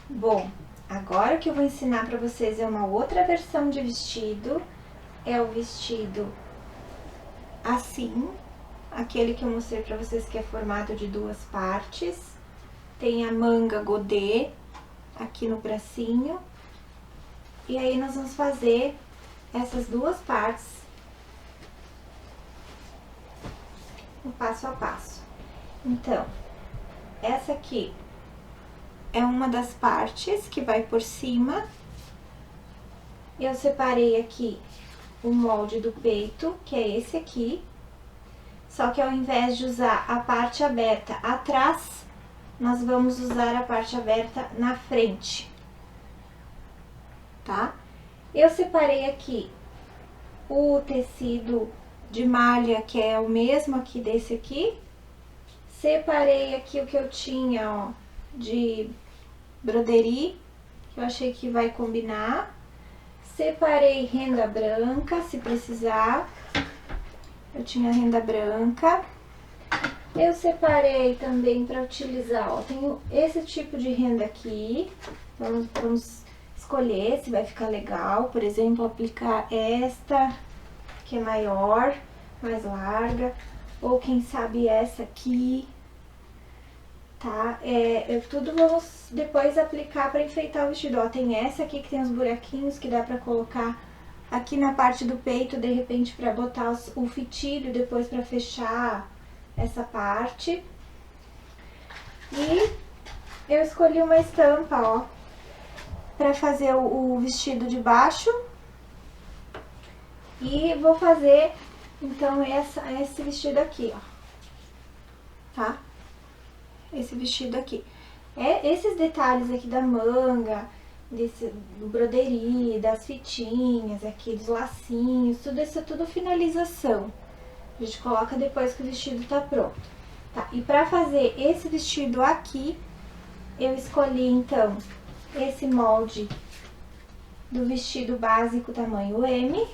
Bom, agora o que eu vou ensinar pra vocês é uma outra versão de vestido. É o vestido assim, aquele que eu mostrei pra vocês que é formado de duas partes. Tem a manga godê aqui no bracinho. E aí nós vamos fazer essas duas partes no passo a passo. Então, essa aqui é uma das partes que vai por cima. Eu separei aqui o molde do peito, que é esse aqui. Só que ao invés de usar a parte aberta atrás, nós vamos usar a parte aberta na frente, tá? Eu separei aqui o tecido de malha, que é o mesmo aqui desse aqui. Separei aqui o que eu tinha, ó, de broderie, que eu achei que vai combinar. Separei renda branca, se precisar. Eu tinha renda branca. Eu separei também para utilizar, ó, tenho esse tipo de renda aqui. Vamos escolher se vai ficar legal. Por exemplo, aplicar esta, que é maior, mais larga. Ou quem sabe essa aqui, tá? Tudo vamos depois aplicar para enfeitar o vestido. Ó, tem essa aqui que tem os buraquinhos que dá para colocar aqui na parte do peito, de repente, para botar o fitilho, depois para fechar essa parte. E eu escolhi uma estampa, ó, para fazer o vestido de baixo. E vou fazer, então, esse vestido aqui, ó, tá? Esse vestido aqui. Esses detalhes aqui da manga, do broderie, das fitinhas, aqui dos lacinhos, tudo isso é tudo finalização. A gente coloca depois que o vestido tá pronto. Tá, e pra fazer esse vestido aqui, eu escolhi, então, esse molde do vestido básico tamanho M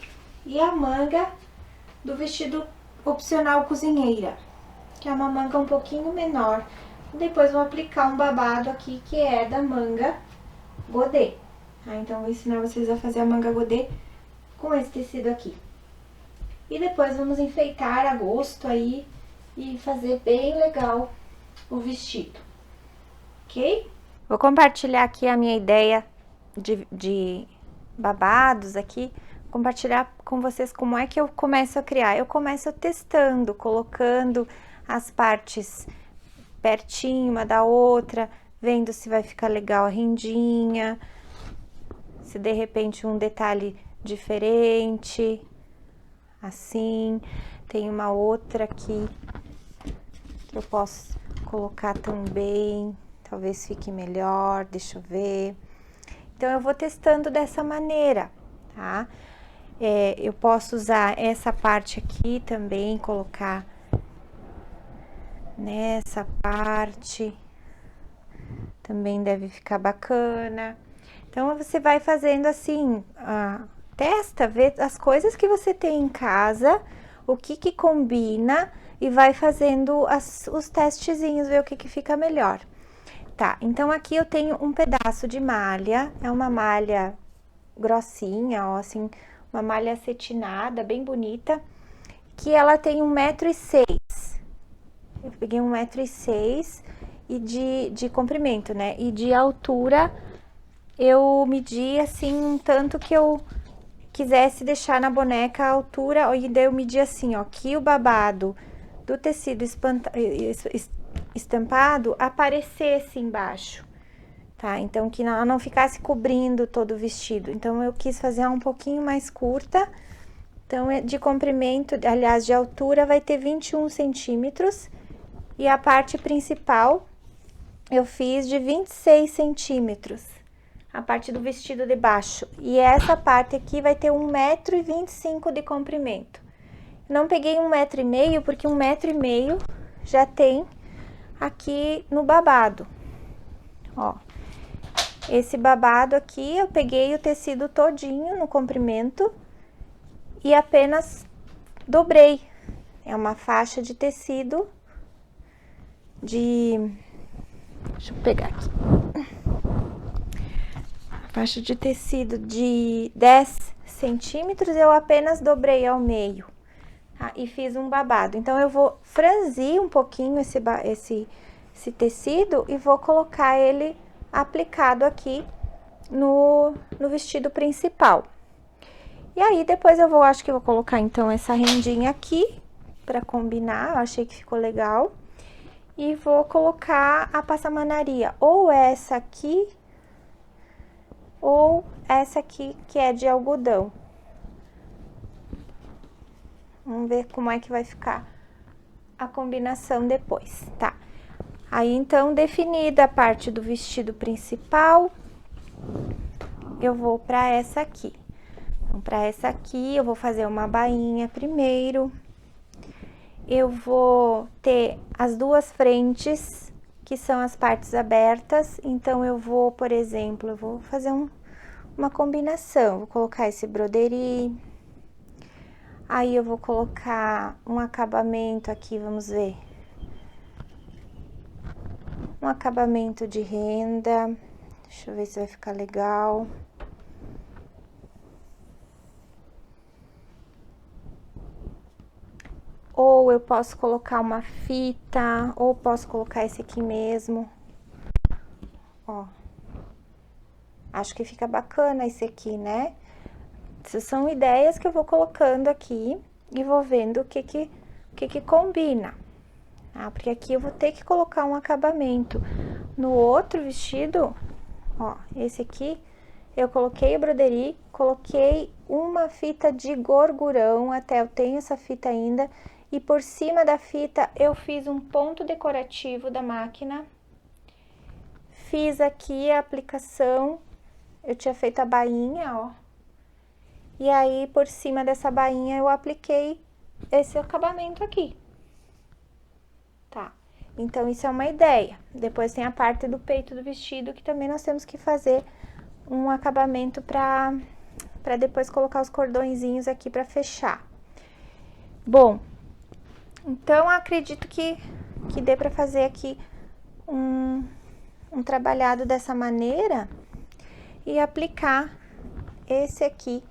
e a manga do vestido opcional cozinheira, que é uma manga um pouquinho menor. Depois vou aplicar um babado aqui, que é da manga godê. Tá? Então, vou ensinar vocês a fazer a manga godê com esse tecido aqui. E depois vamos enfeitar a gosto aí e fazer bem legal o vestido, ok? Vou compartilhar aqui a minha ideia de babados aqui, compartilhar com vocês como é que eu começo a criar. Eu começo testando, colocando as partes pertinho uma da outra, vendo se vai ficar legal a rendinha, se de repente um detalhe diferente, assim. Tem uma outra aqui que eu posso colocar também, talvez fique melhor, deixa eu ver. Então, eu vou testando dessa maneira, tá? Eu posso usar essa parte aqui também, colocar nessa parte, também deve ficar bacana. Então, você vai fazendo assim, testa, vê as coisas que você tem em casa, o que combina e vai fazendo os testezinhos, ver o que fica melhor. Tá, então aqui eu tenho um pedaço de malha, é uma malha grossinha, ó, assim, uma malha acetinada, bem bonita, que ela tem 1,06 m. Eu peguei 1,06 m de comprimento, né? E de altura eu medi assim um tanto que eu quisesse deixar na boneca a altura, e daí eu medi assim, ó, aqui o babado do tecido estampado aparecesse embaixo, tá? Então, que ela não ficasse cobrindo todo o vestido. Então, eu quis fazer um pouquinho mais curta. Então, de comprimento, aliás, de altura, vai ter 21 centímetros. E a parte principal, eu fiz de 26 centímetros. A parte do vestido de baixo. E essa parte aqui vai ter 1,25 m de comprimento. Não peguei 1,5 m, porque 1,5 m já tem aqui no babado, ó. Esse babado aqui, eu peguei o tecido todinho no comprimento e apenas dobrei. É uma faixa de tecido deixa eu pegar aqui. faixa de tecido de 10 centímetros, eu apenas dobrei ao meio, tá? E fiz um babado. Então, eu vou franzir um pouquinho esse tecido e vou colocar ele aplicado aqui no vestido principal. E aí, depois acho que eu vou colocar, então, essa rendinha aqui pra combinar, eu achei que ficou legal. E vou colocar a passamanaria, ou essa aqui, ou essa aqui, que é de algodão. Vamos ver como é que vai ficar a combinação depois, tá? Aí, então, definida a parte do vestido principal, eu vou pra essa aqui. Então, pra essa aqui, eu vou fazer uma bainha primeiro. Eu vou ter as duas frentes, que são as partes abertas. Então, eu vou, por exemplo, eu vou fazer uma combinação. Vou colocar esse broderie. Aí, eu vou colocar um acabamento aqui, vamos ver. Um acabamento de renda. Deixa eu ver se vai ficar legal. Ou eu posso colocar uma fita, ou posso colocar esse aqui mesmo. Ó. Acho que fica bacana esse aqui, né? Essas são ideias que eu vou colocando aqui e vou vendo o que combina. Tá? Porque aqui eu vou ter que colocar um acabamento. No outro vestido, ó, esse aqui, eu coloquei o broderie, coloquei uma fita de gorgurão, até eu tenho essa fita ainda. E por cima da fita, eu fiz um ponto decorativo da máquina. Fiz aqui a aplicação, eu tinha feito a bainha, ó. E aí, por cima dessa bainha, eu apliquei esse acabamento aqui. Tá? Então, isso é uma ideia. Depois tem a parte do peito do vestido, que também nós temos que fazer um acabamento pra depois colocar os cordõezinhos aqui pra fechar. Bom, então, acredito que dê pra fazer aqui um trabalhado dessa maneira e aplicar esse aqui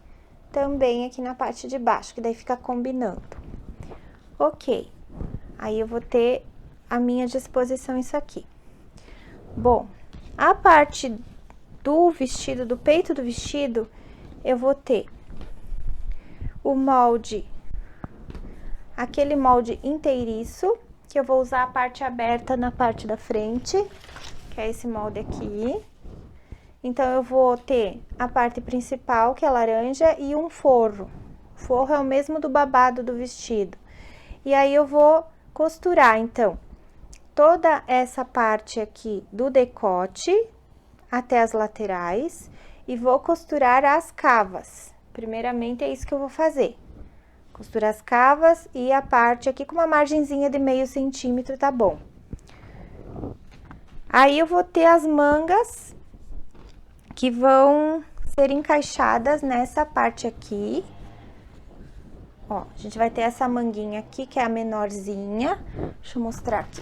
também aqui na parte de baixo, que daí fica combinando. Ok, aí eu vou ter à minha disposição isso aqui. Bom, a parte do vestido, do peito do vestido, eu vou ter o molde, aquele molde inteiriço, que eu vou usar a parte aberta na parte da frente, que é esse molde aqui. Então, eu vou ter a parte principal, que é laranja, e um forro. O forro é o mesmo do babado do vestido. E aí, eu vou costurar, então, toda essa parte aqui do decote até as laterais e vou costurar as cavas. Primeiramente, é isso que eu vou fazer. Costurar as cavas e a parte aqui com uma margenzinha de meio centímetro, tá bom? Aí, eu vou ter as mangas que vão ser encaixadas nessa parte aqui. Ó, a gente vai ter essa manguinha aqui, que é a menorzinha. Deixa eu mostrar aqui.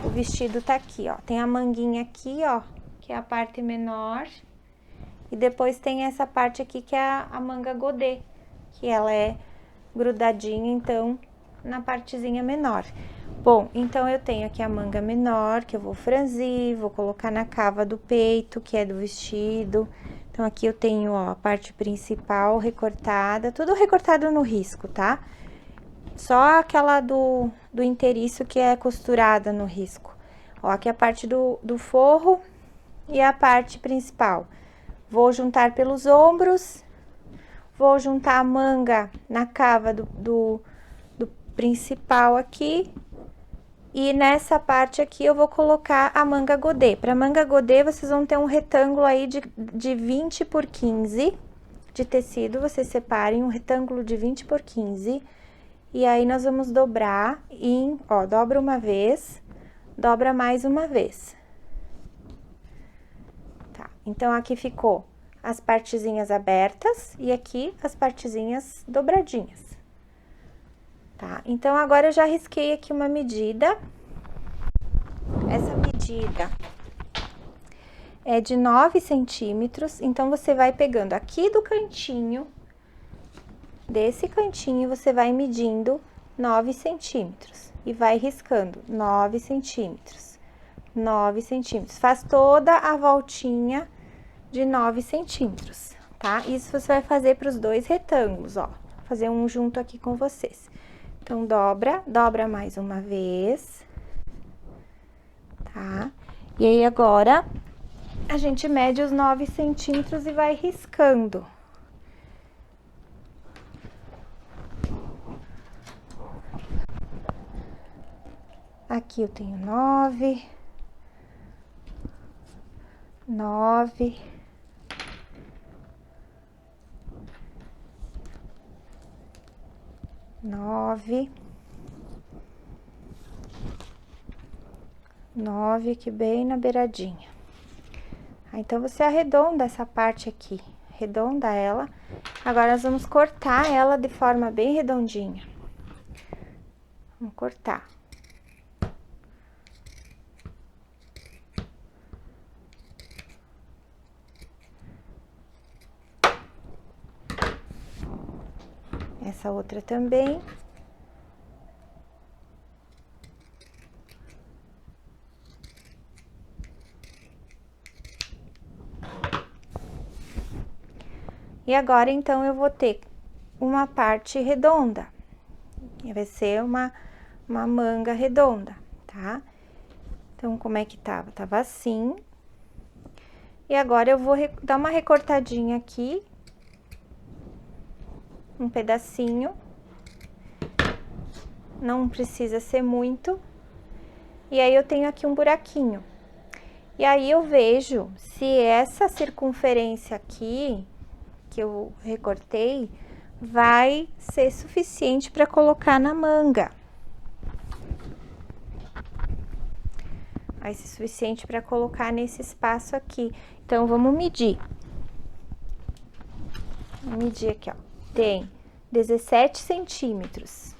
O vestido tá aqui, ó. Tem a manguinha aqui, ó, que é a parte menor. E depois tem essa parte aqui, que é a manga godê, que ela é grudadinha, então, na partezinha menor. Bom, então, eu tenho aqui a manga menor, que eu vou franzir, vou colocar na cava do peito, que é do vestido. Então, aqui eu tenho, ó, a parte principal recortada, tudo recortado no risco, tá? Só aquela do inteiriço que é costurada no risco. Ó, aqui a parte do forro e a parte principal. Vou juntar pelos ombros, vou juntar a manga na cava do principal aqui. E nessa parte aqui, eu vou colocar a manga godê. Pra manga godê, vocês vão ter um retângulo aí de 20 por 15 de tecido. Vocês separem um retângulo de 20 por 15. E aí, nós vamos dobrar ó, dobra uma vez, dobra mais uma vez. Tá, então, aqui ficou as partezinhas abertas e aqui as partezinhas dobradinhas. Tá, então, agora eu já risquei aqui uma medida. Essa medida é de 9 centímetros, então você vai pegando aqui do cantinho, desse cantinho, você vai medindo 9 centímetros e vai riscando 9 centímetros, 9 centímetros. Faz toda a voltinha de 9 centímetros, tá? Isso você vai fazer para os dois retângulos, ó. Vou fazer um junto aqui com vocês. Então, dobra mais uma vez, tá? E aí, agora, a gente mede os 9 centímetros e vai riscando. Aqui eu tenho 9, 9, 9, 9 aqui bem na beiradinha. Então, você arredonda essa parte aqui, arredonda ela. Agora, nós vamos cortar ela de forma bem redondinha. Vamos cortar. Essa outra também. E agora, então, eu vou ter uma parte redonda. Vai ser uma manga redonda, tá? Então, como é que tava? Tava assim. E agora, eu vou dar uma recortadinha aqui. Um pedacinho. Não precisa ser muito. E aí, eu tenho aqui um buraquinho. E aí, eu vejo se essa circunferência aqui, que eu recortei, vai ser suficiente para colocar na manga. Vai ser suficiente para colocar nesse espaço aqui. Então, vamos medir. Vou medir aqui, ó. Tem 17 centímetros.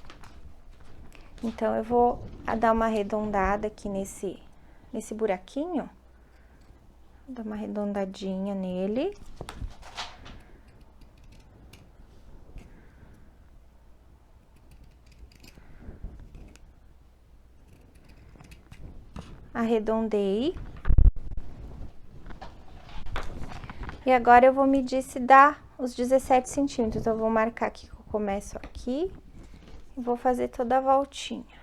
Então, eu vou dar uma arredondada aqui nesse buraquinho. Vou dar uma arredondadinha nele. Arredondei. E agora, eu vou medir se dá os 17 centímetros. Eu vou marcar aqui que eu começo aqui e vou fazer toda a voltinha.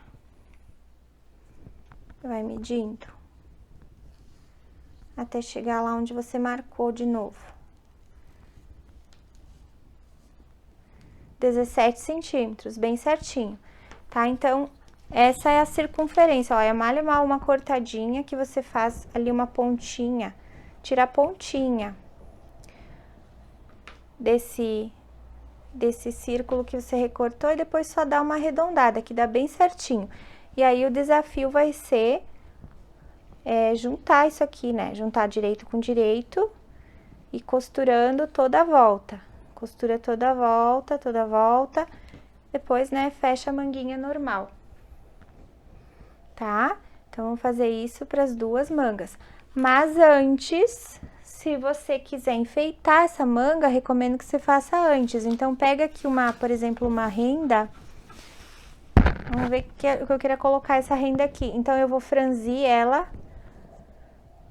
Vai medindo até chegar lá onde você marcou de novo. 17 centímetros, bem certinho, tá? Então, essa é a circunferência, ó, é mal uma cortadinha que você faz ali uma pontinha, tira a pontinha desse círculo que você recortou e depois só dá uma arredondada, que dá bem certinho. E aí, o desafio vai ser juntar isso aqui, né? Juntar direito com direito e costurando toda a volta. Costura toda a volta, toda a volta. Depois, né, fecha a manguinha normal. Tá? Então, vamos fazer isso para as duas mangas. Mas antes, se você quiser enfeitar essa manga, recomendo que você faça antes. Então, pega aqui por exemplo, uma renda. Vamos ver o que eu queria colocar essa renda aqui. Então, eu vou franzir ela,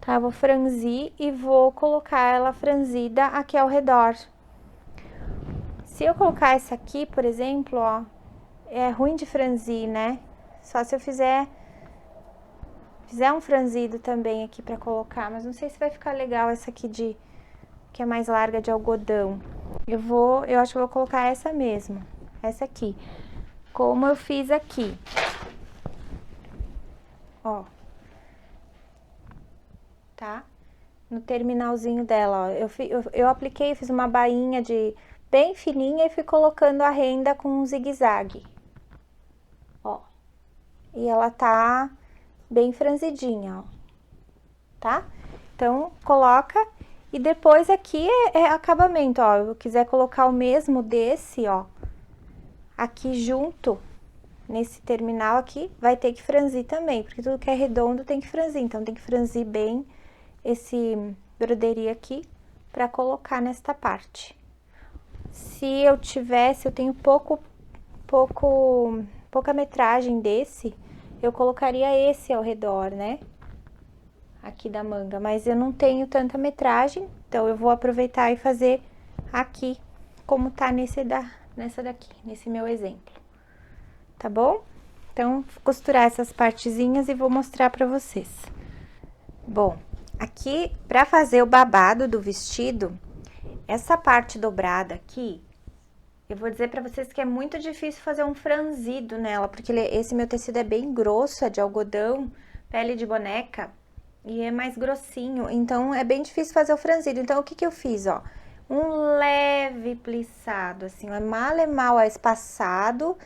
tá? Vou franzir e vou colocar ela franzida aqui ao redor. Se eu colocar essa aqui, por exemplo, ó, é ruim de franzir, né? Só se eu fizer um franzido também aqui pra colocar, mas não sei se vai ficar legal essa aqui que é mais larga, de algodão. Eu acho que eu vou colocar essa mesmo, essa aqui, como eu fiz aqui. Ó. Tá? No terminalzinho dela, ó, eu apliquei, fiz uma bainha bem fininha e fui colocando a renda com um zigue-zague. Ó. E ela tá bem franzidinha, ó. Tá? Então, coloca e depois aqui é acabamento, ó. Se eu quiser colocar o mesmo desse, ó, aqui junto, nesse terminal aqui, vai ter que franzir também, porque tudo que é redondo tem que franzir, então tem que franzir bem esse broderie aqui para colocar nesta parte. Se eu tenho pouca metragem desse, eu colocaria esse ao redor, né? Aqui da manga, mas eu não tenho tanta metragem, então eu vou aproveitar e fazer aqui, como tá nessa daqui, nesse meu exemplo, tá bom? Então, vou costurar essas partezinhas e vou mostrar pra vocês. Bom, aqui, pra fazer o babado do vestido, essa parte dobrada aqui, eu vou dizer pra vocês que é muito difícil fazer um franzido nela, porque esse meu tecido é bem grosso, é de algodão, pele de boneca, e é mais grossinho, então é bem difícil fazer o franzido. Então, o que que eu fiz, ó? Um leve plissado, assim, é mal espaçado,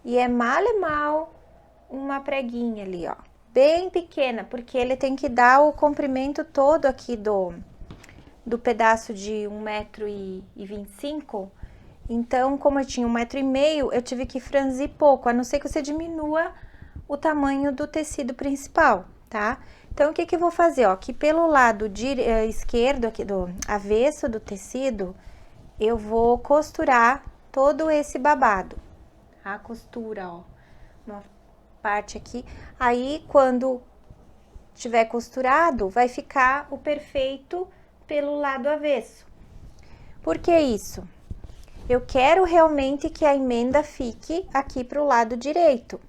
e é mal uma preguinha ali, ó, bem pequena, porque ele tem que dar o comprimento todo aqui do pedaço de 1,25 m. Então, como eu tinha 1,5 m, eu tive que franzir pouco, a não ser que você diminua o tamanho do tecido principal, tá? Então, o que que eu vou fazer, ó, aqui pelo lado esquerdo, aqui do avesso do tecido, eu vou costurar todo esse babado, a costura, ó, uma parte aqui. Aí, quando tiver costurado, vai ficar o perfeito pelo lado avesso. Por que isso? Eu quero realmente que a emenda fique aqui pro lado direito,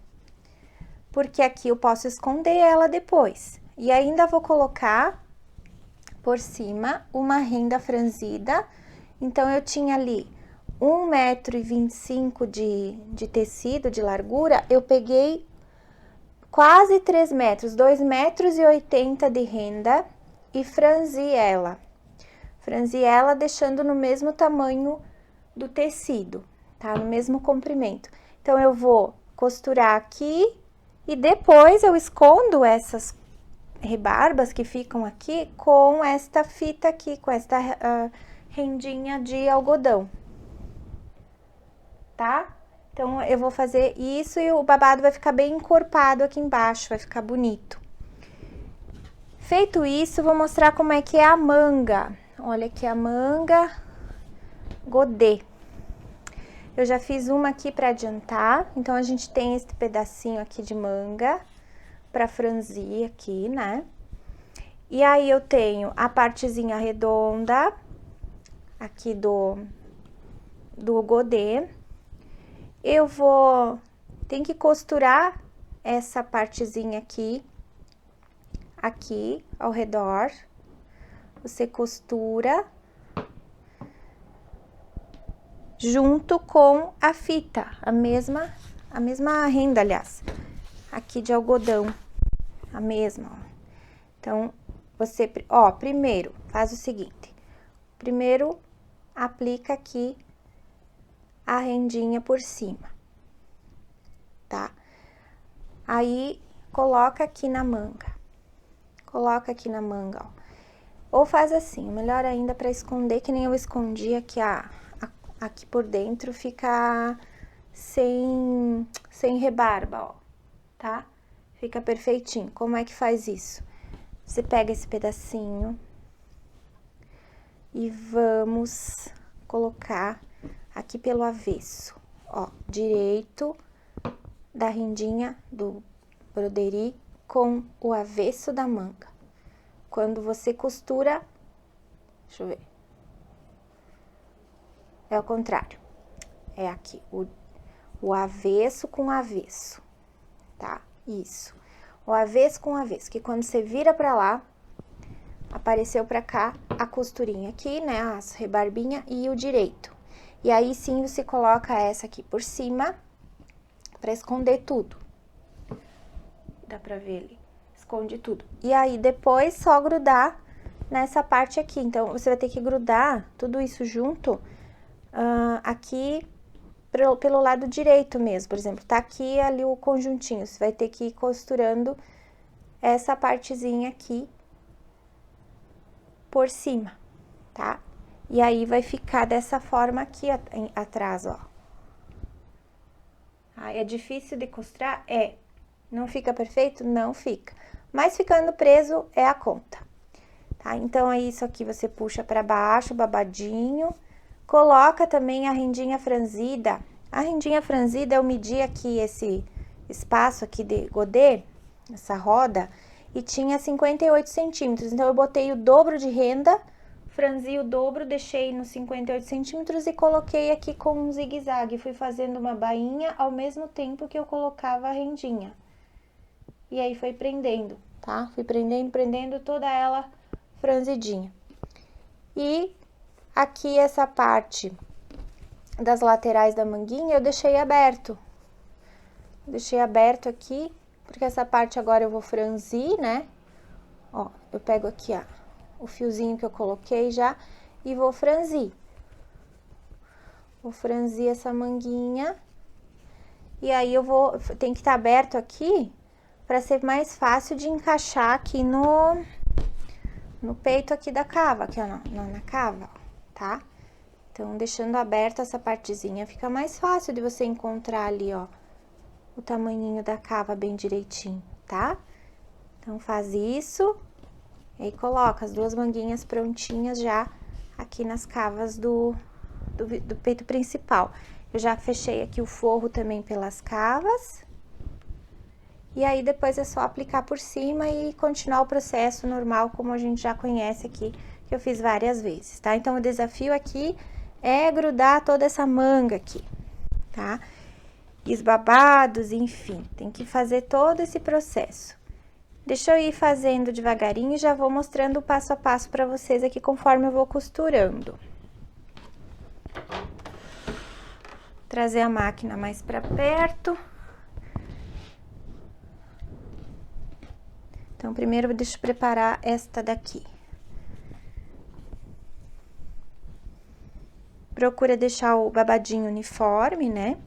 porque aqui eu posso esconder ela depois. E ainda vou colocar por cima uma renda franzida. Então, eu tinha ali 1,25 m de tecido, de largura, eu peguei quase 3 metros, 2,80 m de renda e franzi ela. Franzi ela deixando no mesmo tamanho do tecido, tá? No mesmo comprimento. Então, eu vou costurar aqui e depois eu escondo essas rebarbas que ficam aqui com esta fita aqui, com esta rendinha de algodão, tá? Então, eu vou fazer isso e o babado vai ficar bem encorpado aqui embaixo, vai ficar bonito. Feito isso, vou mostrar como é que é a manga. Olha aqui a manga godê. Eu já fiz uma aqui para adiantar, então a gente tem esse pedacinho aqui de manga para franzir aqui, né? E aí, eu tenho a partezinha redonda aqui do godê. Tem que costurar essa partezinha aqui ao redor. Você costura junto com a fita, a mesma renda, aliás, aqui de algodão, a mesma, ó. Então, você, ó, primeiro faz o seguinte, primeiro aplica aqui a rendinha por cima, tá? Aí, coloca aqui na manga, ó. Ou faz assim, melhor ainda para esconder, que nem eu escondi aqui, aqui por dentro fica sem rebarba, ó, tá? Fica perfeitinho. Como é que faz isso? Você pega esse pedacinho e vamos colocar aqui pelo avesso, ó, direito da rendinha do broderie com o avesso da manga. Quando você costura, deixa eu ver, é o contrário, é aqui, o avesso com avesso, tá? Isso, o avesso com avesso, que quando você vira pra lá, apareceu pra cá a costurinha aqui, né, as rebarbinha e o direito. E aí, sim, você coloca essa aqui por cima, pra esconder tudo. Dá pra ver ali, esconde tudo. E aí, depois, só grudar nessa parte aqui. Então, você vai ter que grudar tudo isso junto, aqui pelo lado direito mesmo. Por exemplo, tá aqui ali o conjuntinho, você vai ter que ir costurando essa partezinha aqui por cima, tá? E aí, vai ficar dessa forma aqui atrás, ó. É difícil de costurar? É. Não fica perfeito? Não fica. Mas ficando preso é a conta, tá? Então, aí, isso aqui você puxa pra baixo, o babadinho. Coloca também a rendinha franzida. A rendinha franzida, eu medi aqui esse espaço aqui de godê, essa roda, e tinha 58 centímetros. Então, eu botei o dobro de renda, franzi o dobro, deixei nos 58 centímetros e coloquei aqui com um zigue-zague. Fui fazendo uma bainha ao mesmo tempo que eu colocava a rendinha. E aí, foi prendendo, tá? Fui prendendo toda ela franzidinha. E aqui, essa parte das laterais da manguinha, eu deixei aberto. Deixei aberto aqui, porque essa parte agora eu vou franzir, né? Ó, eu pego aqui, ó, o fiozinho que eu coloquei já e vou franzir. Vou franzir essa manguinha. E aí, tem que estar aberto aqui, pra ser mais fácil de encaixar aqui no peito aqui da cava, aqui, ó, na cava, tá? Então, deixando aberta essa partezinha, fica mais fácil de você encontrar ali, ó, o tamanhinho da cava bem direitinho, tá? Então, faz isso, e aí coloca as duas manguinhas prontinhas já aqui nas cavas do peito principal. Eu já fechei aqui o forro também pelas cavas. E aí, depois é só aplicar por cima e continuar o processo normal, como a gente já conhece aqui, que eu fiz várias vezes, tá? Então, o desafio aqui é grudar toda essa manga aqui, tá? E os babados, enfim, tem que fazer todo esse processo. Deixa eu ir fazendo devagarinho e já vou mostrando o passo a passo pra vocês aqui, conforme eu vou costurando. Trazer a máquina mais pra perto. Então, primeiro, deixa eu preparar esta daqui. Procura deixar o babadinho uniforme, né?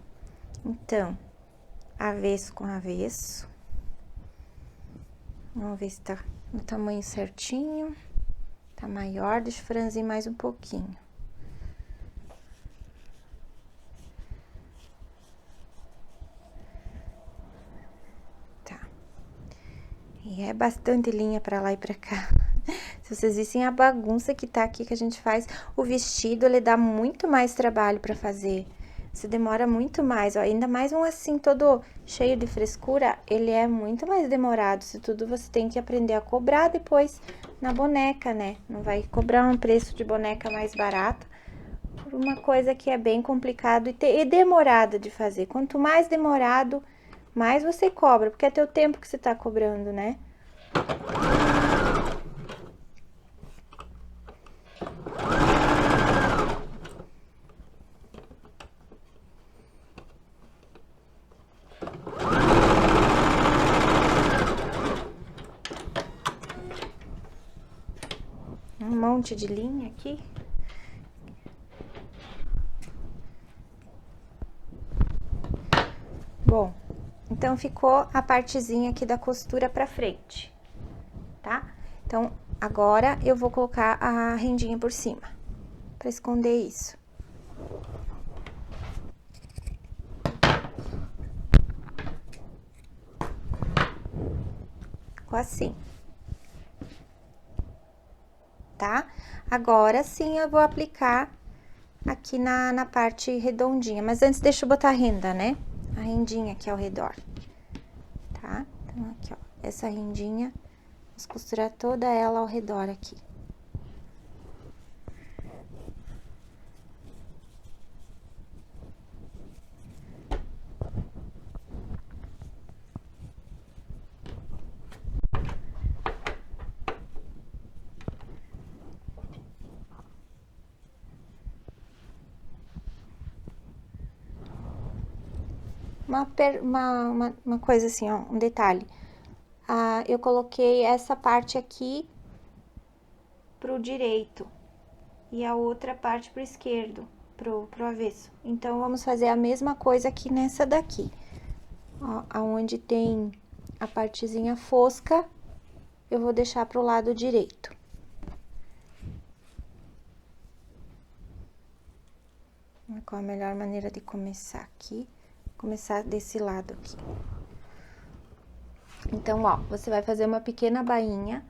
Então, avesso com avesso. Vamos ver se tá no tamanho certinho. Tá maior, deixa eu franzir mais um pouquinho. Tá. E é bastante linha pra lá e pra cá. Se vocês vissem a bagunça que tá aqui, que a gente faz, o vestido, ele dá muito mais trabalho pra fazer. Você demora muito mais, ó, ainda mais um assim, todo cheio de frescura, ele é muito mais demorado. Isso tudo você tem que aprender a cobrar depois na boneca, né? Não vai cobrar um preço de boneca mais barata por uma coisa que é bem complicado e demorada de fazer. Quanto mais demorado, mais você cobra, porque é teu tempo que você tá cobrando, né? Um monte de linha aqui. Bom, então ficou a partezinha aqui da costura pra frente, tá? Então, agora eu vou colocar a rendinha por cima, pra esconder isso. Ficou assim. Tá? Agora sim eu vou aplicar aqui na parte redondinha, mas antes deixa eu botar a renda, né? A rendinha aqui ao redor, tá? Então, aqui, ó, essa rendinha, vamos costurar toda ela ao redor aqui. Uma coisa assim, ó, um detalhe. Eu coloquei essa parte aqui pro direito e a outra parte pro esquerdo, pro avesso. Então, vamos fazer a mesma coisa aqui nessa daqui. Ó, aonde tem a partezinha fosca, eu vou deixar pro lado direito. Qual a melhor maneira de começar aqui? Começar desse lado aqui. Então, ó, você vai fazer uma pequena bainha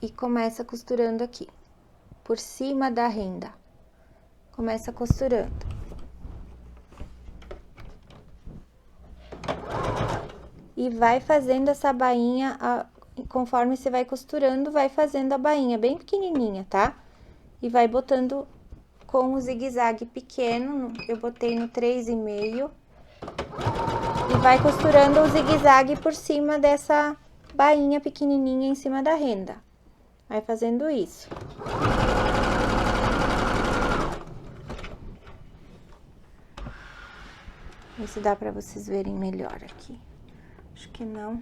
e começa costurando aqui, por cima da renda. Começa costurando. E vai fazendo essa bainha, conforme você vai costurando, vai fazendo a bainha bem pequenininha, tá? E vai botando com o zigue-zague pequeno, eu botei no 3,5. E vai costurando o zigue-zague por cima dessa bainha pequenininha em cima da renda. Vai fazendo isso. Ver se dá pra vocês verem melhor aqui. Acho que não.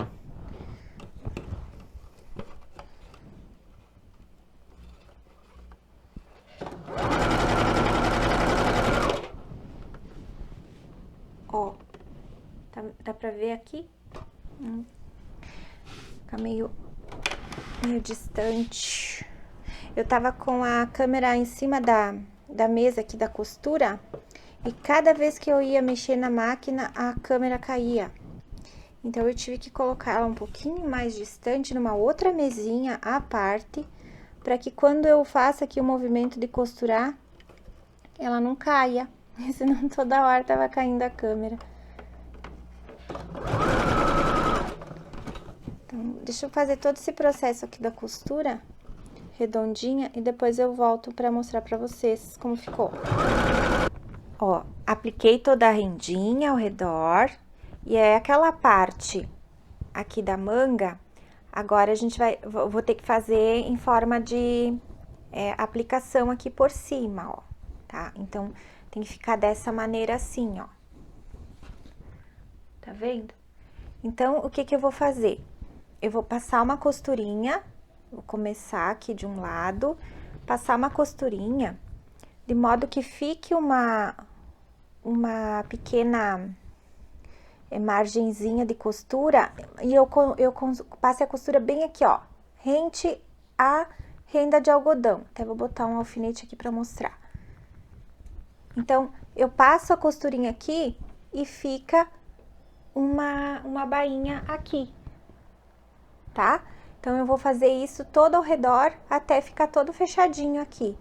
Ó, dá pra ver aqui? Fica meio distante. Eu tava com a câmera em cima da mesa aqui da costura e cada vez que eu ia mexer na máquina, a câmera caía. Então, eu tive que colocar ela um pouquinho mais distante, numa outra mesinha à parte, para que quando eu faça aqui o movimento de costurar, ela não caia, senão toda hora tava caindo a câmera. Então, deixa eu fazer todo esse processo aqui da costura redondinha e depois eu volto para mostrar para vocês como ficou. Ó, apliquei toda a rendinha ao redor e é aquela parte aqui da manga. Agora a gente vou ter que fazer em forma de aplicação aqui por cima, ó, tá? Então, tem que ficar dessa maneira assim, ó. Tá vendo? Então, o que que eu vou fazer? Eu vou passar uma costurinha, vou começar aqui de um lado, passar uma costurinha, de modo que fique uma pequena margenzinha de costura, e eu passe a costura bem aqui, ó, rente à renda de algodão. Até vou botar um alfinete aqui pra mostrar. Então, eu passo a costurinha aqui e fica uma bainha aqui, tá? Então, eu vou fazer isso todo ao redor até ficar todo fechadinho aqui.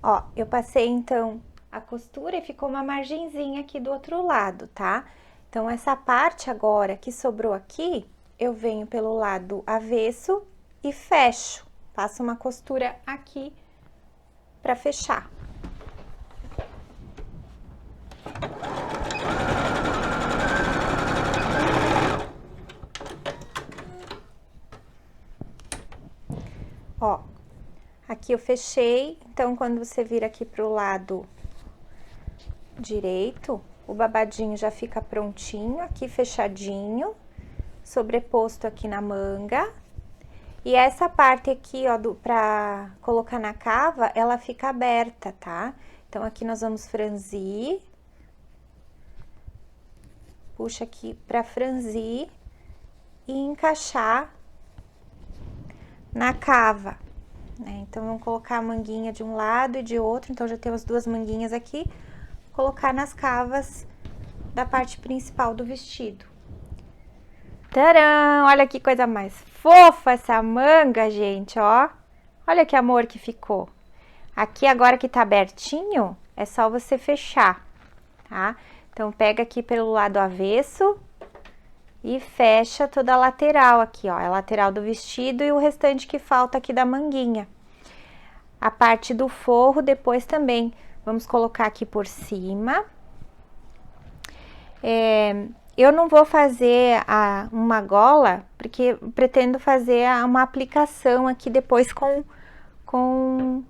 Ó, eu passei, então, a costura e ficou uma margenzinha aqui do outro lado, tá? Então, essa parte agora que sobrou aqui, eu venho pelo lado avesso e fecho. Passo uma costura aqui pra fechar. Ó, aqui eu fechei, então, quando você vira aqui pro lado direito, o babadinho já fica prontinho, aqui fechadinho, sobreposto aqui na manga. E essa parte aqui, ó, pra colocar na cava, ela fica aberta, tá? Então, aqui nós vamos franzir. Puxa aqui pra franzir e encaixar na cava, né? Então, vamos colocar a manguinha de um lado e de outro, então já temos duas manguinhas aqui, colocar nas cavas da parte principal do vestido. Tcharam! Olha que coisa mais fofa essa manga, gente, ó. Olha que amor que ficou. Aqui agora que tá abertinho, é só você fechar, tá? Então, pega aqui pelo lado avesso e fecha toda a lateral aqui, ó. É a lateral do vestido e o restante que falta aqui da manguinha. A parte do forro depois também vamos colocar aqui por cima. Eu não vou fazer uma gola, porque pretendo fazer uma aplicação aqui depois com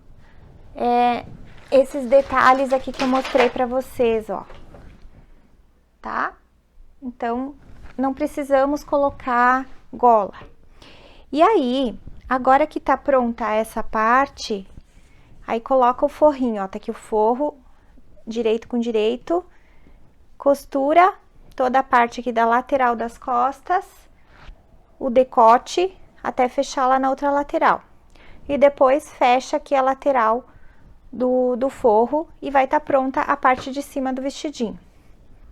esses detalhes aqui que eu mostrei pra vocês, ó. Tá? Então, não precisamos colocar gola. E aí, agora que tá pronta essa parte, aí coloca o forrinho, ó, tá aqui o forro, direito com direito, costura toda a parte aqui da lateral das costas, o decote, até fechar lá na outra lateral. E depois fecha aqui a lateral do forro e vai tá pronta a parte de cima do vestidinho.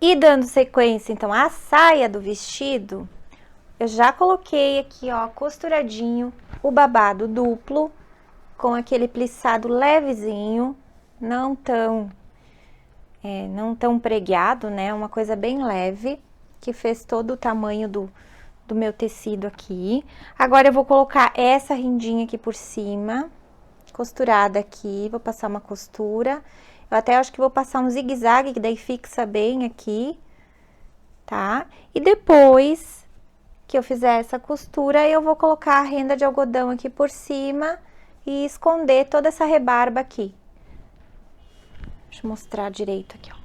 E dando sequência, então, à saia do vestido, eu já coloquei aqui, ó, costuradinho, o babado duplo, com aquele plissado levezinho, não tão preguiado, né? Uma coisa bem leve, que fez todo o tamanho do meu tecido aqui. Agora eu vou colocar essa rendinha aqui por cima, costurada aqui, vou passar uma costura. Eu até acho que vou passar um zigue-zague, que daí fixa bem aqui, tá? E depois que eu fizer essa costura, eu vou colocar a renda de algodão aqui por cima e esconder toda essa rebarba aqui. Deixa eu mostrar direito aqui, ó.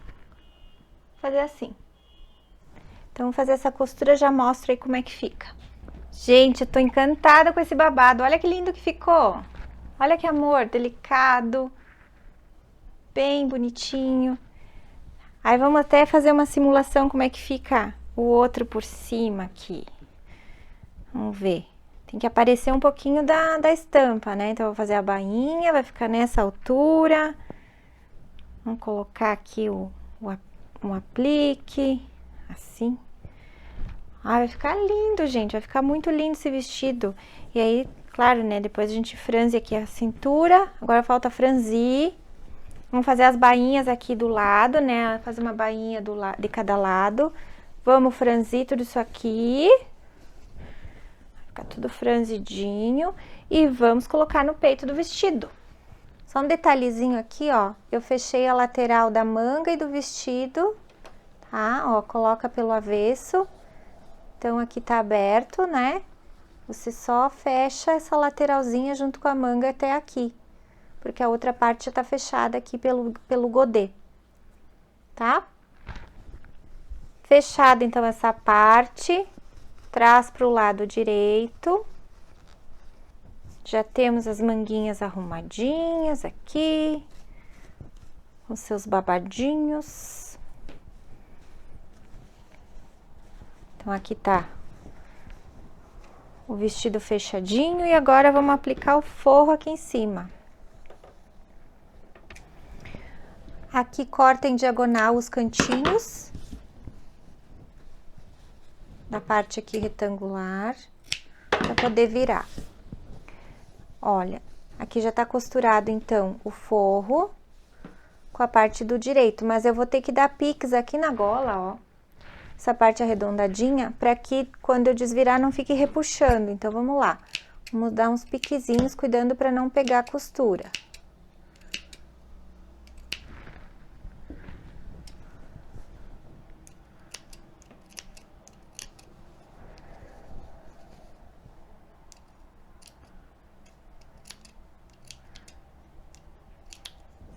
Fazer assim. Então, vou fazer essa costura, já mostro aí como é que fica. Gente, eu tô encantada com esse babado. Olha que lindo que ficou. Olha que amor, delicado. Bem bonitinho. Aí, vamos até fazer uma simulação como é que fica o outro por cima aqui. Vamos ver. Tem que aparecer um pouquinho da estampa, né? Então, eu vou fazer a bainha, vai ficar nessa altura. Vamos colocar aqui um aplique, assim. Ah, vai ficar lindo, gente, vai ficar muito lindo esse vestido. E aí, claro, né, depois a gente franze aqui a cintura, agora falta franzir. Vamos fazer as bainhas aqui do lado, né, fazer uma bainha de cada lado. Vamos franzir tudo isso aqui. Vai ficar tudo franzidinho. E vamos colocar no peito do vestido. Só um detalhezinho aqui, ó, eu fechei a lateral da manga e do vestido, tá? Ó, coloca pelo avesso. Então, aqui tá aberto, né? Você só fecha essa lateralzinha junto com a manga até aqui, porque a outra parte já tá fechada aqui pelo godê, tá? Fechada, então, essa parte, traz pro lado direito. Já temos as manguinhas arrumadinhas aqui, com seus babadinhos. Então, aqui tá o vestido fechadinho e agora vamos aplicar o forro aqui em cima. Aqui corta em diagonal os cantinhos da parte aqui retangular, para poder virar. Olha, aqui já tá costurado, então, o forro com a parte do direito, mas eu vou ter que dar piques aqui na gola, ó, essa parte arredondadinha, para que quando eu desvirar não fique repuxando. Então, vamos lá. Vamos dar uns piquezinhos, cuidando para não pegar a costura.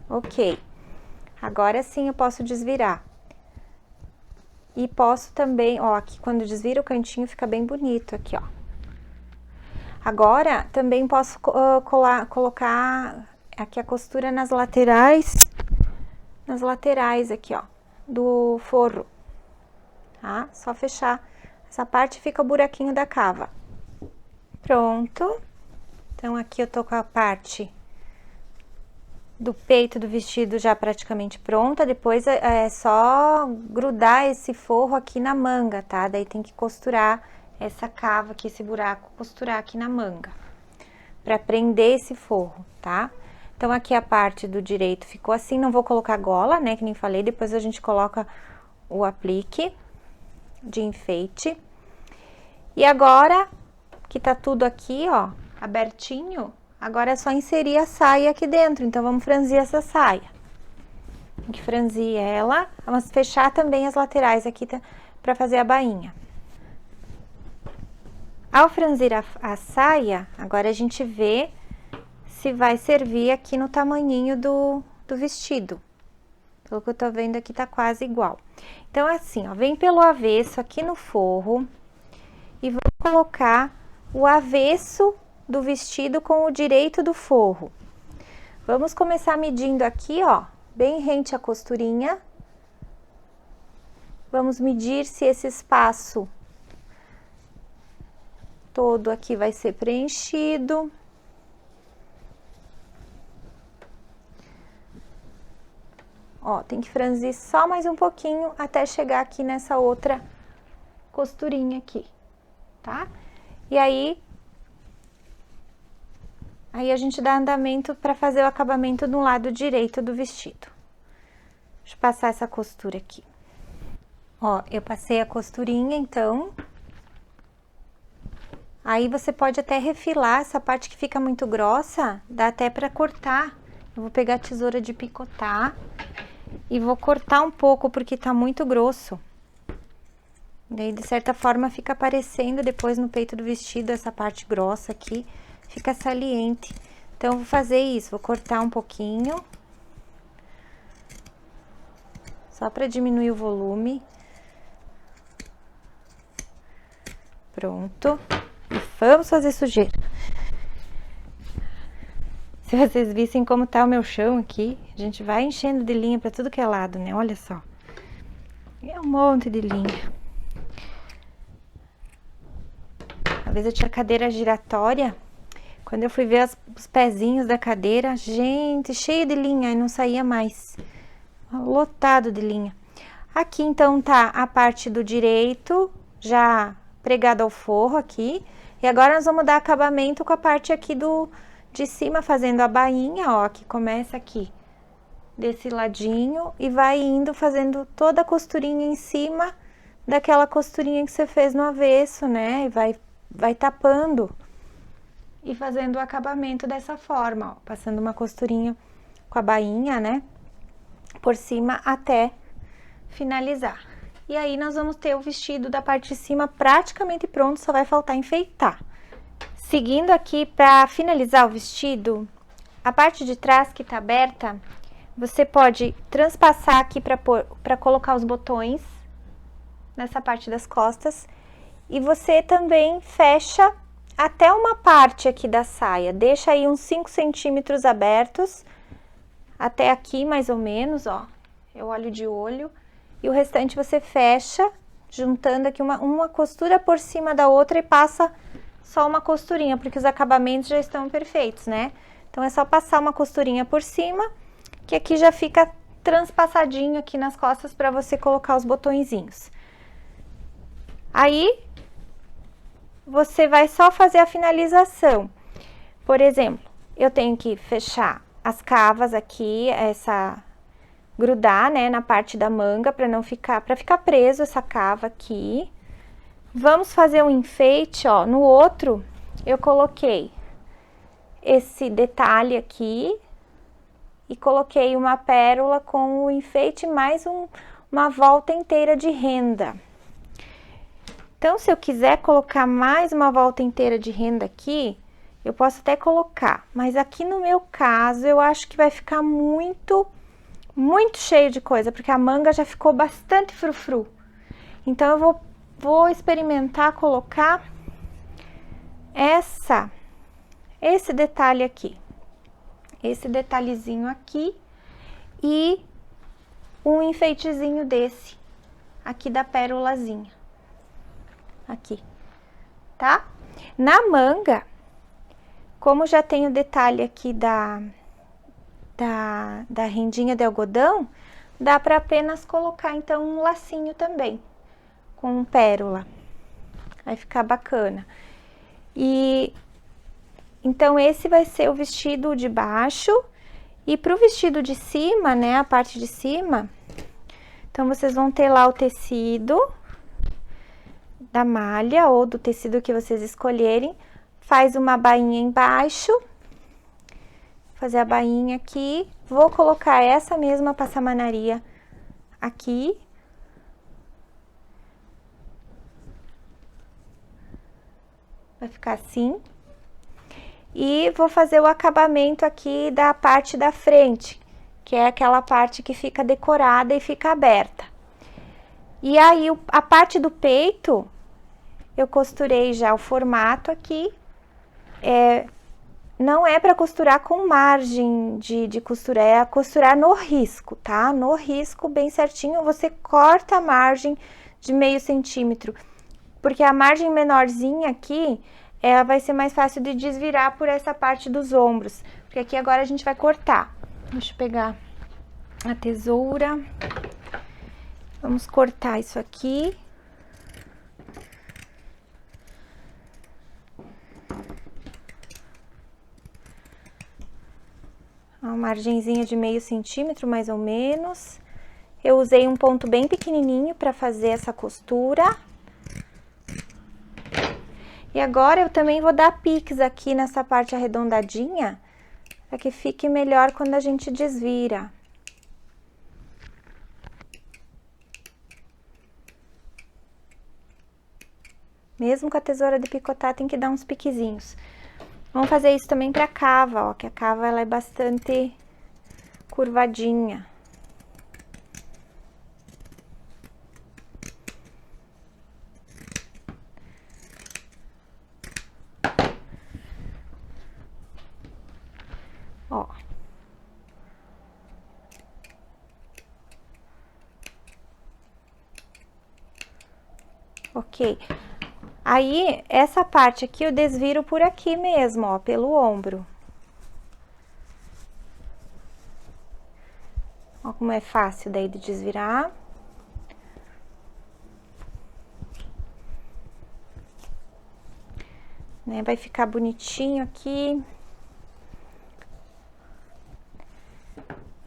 Ok, agora sim eu posso desvirar. E posso também, ó, aqui quando desvira o cantinho fica bem bonito aqui, ó. Agora, também posso colocar aqui a costura nas laterais aqui, ó, do forro, tá? Só fechar essa parte, fica o buraquinho da cava. Pronto. Então, aqui eu tô com a parte do peito do vestido já praticamente pronta, depois é só grudar esse forro aqui na manga, tá? Daí tem que costurar essa cava aqui, esse buraco, costurar aqui na manga, pra prender esse forro, tá? Então, aqui a parte do direito ficou assim, não vou colocar gola, né, que nem falei, depois a gente coloca o aplique de enfeite. E agora, que tá tudo aqui, ó, abertinho, agora é só inserir a saia aqui dentro, então vamos franzir essa saia. Tem que franzir ela, vamos fechar também as laterais aqui pra fazer a bainha. Ao franzir a saia, agora a gente vê se vai servir aqui no tamanhinho do vestido. Pelo que eu tô vendo aqui, tá quase igual. Então, assim, ó, vem pelo avesso aqui no forro e vou colocar o avesso do vestido com o direito do forro. Vamos começar medindo aqui, ó, bem rente à costurinha. Vamos medir se esse espaço todo aqui vai ser preenchido. ó, tem que franzir só mais um pouquinho até chegar aqui nessa outra costurinha aqui, tá? E aí a gente dá andamento para fazer o acabamento no lado direito do vestido. Deixa eu passar essa costura aqui. Ó, eu passei a costurinha, então. Aí você pode até refilar essa parte que fica muito grossa, dá até para cortar. Eu vou pegar a tesoura de picotar e vou cortar um pouco porque tá muito grosso. Daí, de certa forma, fica aparecendo depois no peito do vestido, essa parte grossa aqui, fica saliente. Então, eu vou fazer isso, vou cortar um pouquinho. Só para diminuir o volume. Pronto. E vamos fazer sujeira. Se vocês vissem como tá o meu chão aqui, a gente vai enchendo de linha para tudo que é lado, né? Olha só. É um monte de linha. Uma vez eu tinha cadeira giratória. Quando eu fui ver os pezinhos da cadeira, gente, cheio de linha, e não saía mais. Lotado de linha. Aqui, então, tá a parte do direito, já pregado ao forro aqui. E agora nós vamos dar acabamento com a parte aqui de cima, fazendo a bainha, ó, que começa aqui, desse ladinho, e vai indo fazendo toda a costurinha em cima daquela costurinha que você fez no avesso, né? E vai tapando e fazendo o acabamento dessa forma, ó, passando uma costurinha com a bainha, né? Por cima até finalizar. E aí, nós vamos ter o vestido da parte de cima praticamente pronto, só vai faltar enfeitar. Seguindo aqui, para finalizar o vestido, a parte de trás que tá aberta, você pode transpassar aqui para colocar os botões nessa parte das costas. E você também fecha até uma parte aqui da saia, deixa aí uns 5 centímetros abertos, até aqui mais ou menos, ó, eu olho de olho, e o restante você fecha, juntando aqui uma costura por cima da outra e passa só uma costurinha, porque os acabamentos já estão perfeitos, né? Então, é só passar uma costurinha por cima, que aqui já fica transpassadinho aqui nas costas para você colocar os botõezinhos. Aí, você vai só fazer a finalização. Por exemplo, eu tenho que fechar as cavas aqui, grudar, né, na parte da manga, para ficar preso essa cava aqui. Vamos fazer um enfeite, ó, no outro eu coloquei esse detalhe aqui e coloquei uma pérola com o enfeite mais uma volta inteira de renda. Então, se eu quiser colocar mais uma volta inteira de renda aqui, eu posso até colocar, mas aqui no meu caso, eu acho que vai ficar muito cheio de coisa, porque a manga já ficou bastante frufru. Então, eu vou experimentar colocar esse detalhe aqui, esse detalhezinho aqui e um enfeitezinho desse aqui da pérolazinha, aqui, tá? Na manga, como já tem o detalhe aqui da rendinha de algodão, dá para apenas colocar, então, um lacinho também, com pérola. Vai ficar bacana. E, então, esse vai ser o vestido de baixo. E pro vestido de cima, né, a parte de cima, então, vocês vão ter lá o tecido da malha ou do tecido que vocês escolherem. Faz uma bainha embaixo. Fazer a bainha aqui, vou colocar essa mesma passamanaria aqui. Vai ficar assim. E vou fazer o acabamento aqui da parte da frente, que é aquela parte que fica decorada e fica aberta. E aí, a parte do peito, eu costurei já o formato aqui. Não é para costurar com margem de costura, é costurar no risco, tá? No risco, bem certinho, você corta a margem de meio centímetro, porque a margem menorzinha aqui, ela vai ser mais fácil de desvirar por essa parte dos ombros, porque aqui agora a gente vai cortar. Deixa eu pegar a tesoura. Vamos cortar isso aqui. Uma margenzinha de meio centímetro, mais ou menos. Eu usei um ponto bem pequenininho para fazer essa costura. E agora eu também vou dar piques aqui nessa parte arredondadinha, para que fique melhor quando a gente desvira. Mesmo com a tesoura de picotar, tem que dar uns piquezinhos. Vamos fazer isso também pra cava, ó, que a cava ela é bastante curvadinha. Ó. Ok. Aí, essa parte aqui eu desviro por aqui mesmo, ó, pelo ombro. Ó como é fácil daí de desvirar. Né, vai ficar bonitinho aqui.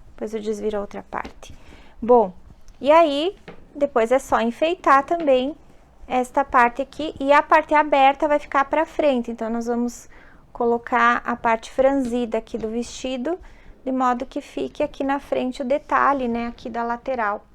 Depois eu desviro a outra parte. Bom, e aí, depois é só enfeitar também esta parte aqui, e a parte aberta vai ficar pra frente, então nós vamos colocar a parte franzida aqui do vestido, de modo que fique aqui na frente o detalhe, né, aqui da lateral.